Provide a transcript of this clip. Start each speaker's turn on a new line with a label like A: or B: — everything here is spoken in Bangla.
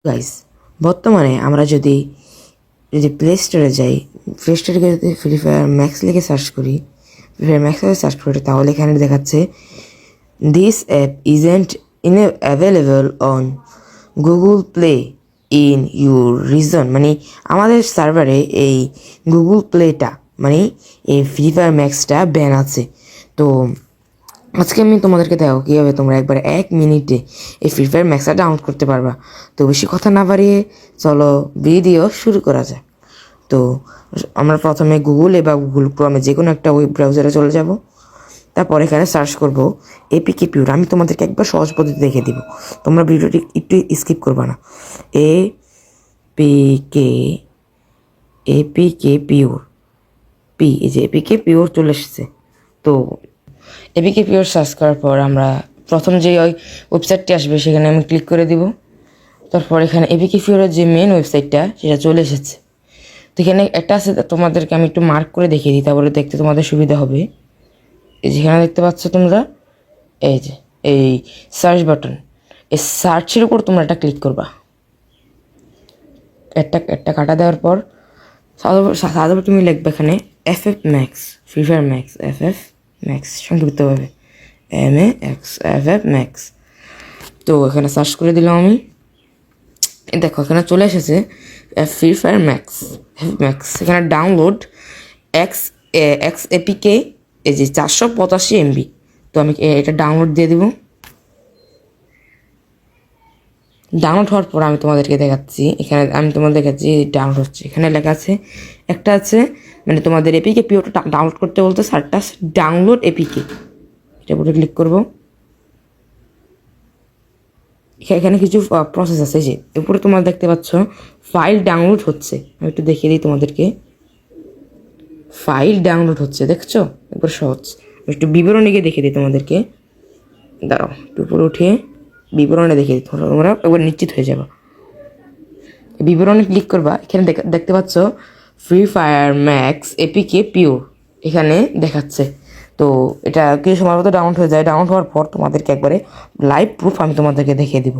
A: গাইস, বর্তমানে আমরা যদি প্লে স্টোরে যাই, প্লে স্টোরে যদি ফ্রি ফায়ার ম্যাক্স লিখে সার্চ করি, ফ্রি ফায়ার ম্যাক্স লিখে সার্চ করি, তাহলে এখানে দেখাচ্ছে this app isn't available on Google play in your reason. মানে আমাদের সার্ভারে এই গুগল প্লেটা মানে এই ফ্রি ফায়ার ম্যাক্সটা ব্যান আছে। তো আজকে আমি তোমাদেরকে দেখো কীভাবে তোমরা একবার 1 মিনিটে এই ফ্রি ফায়ার ম্যাক্সটা ডাউনলোড করতে পারবা। তো বেশি কথা না বাড়িয়ে চলো ভিডিও শুরু করা যায়। তো আমরা প্রথমে গুগলে বা গুগল ক্রমে যে কোনো একটা ওয়েব ব্রাউজারে চলে যাব। তারপর এখানে সার্চ করব এপিকে পিওর। আমি তোমাদেরকে একবার সহজ পদ্ধতি দেখে দিব, তোমরা ভিডিওটি একটু স্কিপ করবা না। এপিকে এপিকে পিওর পি, এই যে এপিকে পিওর চলে এসেছে। তো এপিকে পিওর সার্চ করার পর আমরা প্রথম যে ওই ওয়েবসাইটটি আসবে সেখানে আমি ক্লিক করে দিব। তারপর এখানে এপিকে পিওরের যে মেন ওয়েবসাইটটা সেটা চলে এসেছে। তো এখানে একটা আছে, তোমাদেরকে আমি একটু মার্ক করে দেখিয়ে দিই, তারপরে দেখতে তোমাদের সুবিধা হবে। এই যেখানে দেখতে পাচ্ছ তোমরা, এই যে এই সার্চ বাটন, এই সার্চের উপর তোমরা একটা ক্লিক করবা। একটা কাটা দেওয়ার পর সাধারণত তুমি লিখবে এখানে FF max, free fire max, FF max সংক্ষিপ্তভাবে MAX, FF ম্যাক্স। তো এখানে সার্চ করে দিলাম আমি। দেখো এখানে চলে এসেছে ফ্রি ফায়ার ম্যাক্স, ম্যাক্স। এখানে ডাউনলোড এক্স এপিকে, এই যে 485 MB। তো আমি এটা ডাউনলোড দিয়ে দিব। ডাউনলোড হওয়ার পর আমি তোমাদেরকে দেখাচ্ছি, এখানে আমি তোমাদের দেখাচ্ছি ডাউনলোড হচ্ছে। এখানে লেখা আছে, একটা আছে মানে তোমাদের এপিকে পিওটা ডাউনলোড করতে বলতে সারটা ডাউনলোড এপিকে, এটা উপরে ক্লিক করবো। এখানে কিছু প্রসেস আছে, যে উপরে তোমরা দেখতে পাচ্ছ ফাইল ডাউনলোড হচ্ছে। আমি একটু দেখিয়ে দিই তোমাদেরকে, ফাইল ডাউনলোড হচ্ছে, দেখছো একবার সহজ। একটু বিবরণে গিয়ে দেখিয়ে দিই তোমাদেরকে, দাঁড়াও একটু উপরে উঠিয়ে বিবরণে দেখিয়ে দিই, তোমরা একবার নিশ্চিত হয়ে যাবে। বিবরণে ক্লিক করবা, এখানে দেখতে পাচ্ছ free fire max APK pure এখানে দেখাচ্ছে। তো এটা কিছু সময় মতো ডাউনলোড হয়ে যায়। ডাউনলোড হওয়ার পর তোমাদেরকে একবারে লাইভ প্রুফ আমি তোমাদেরকে দেখিয়ে দিব।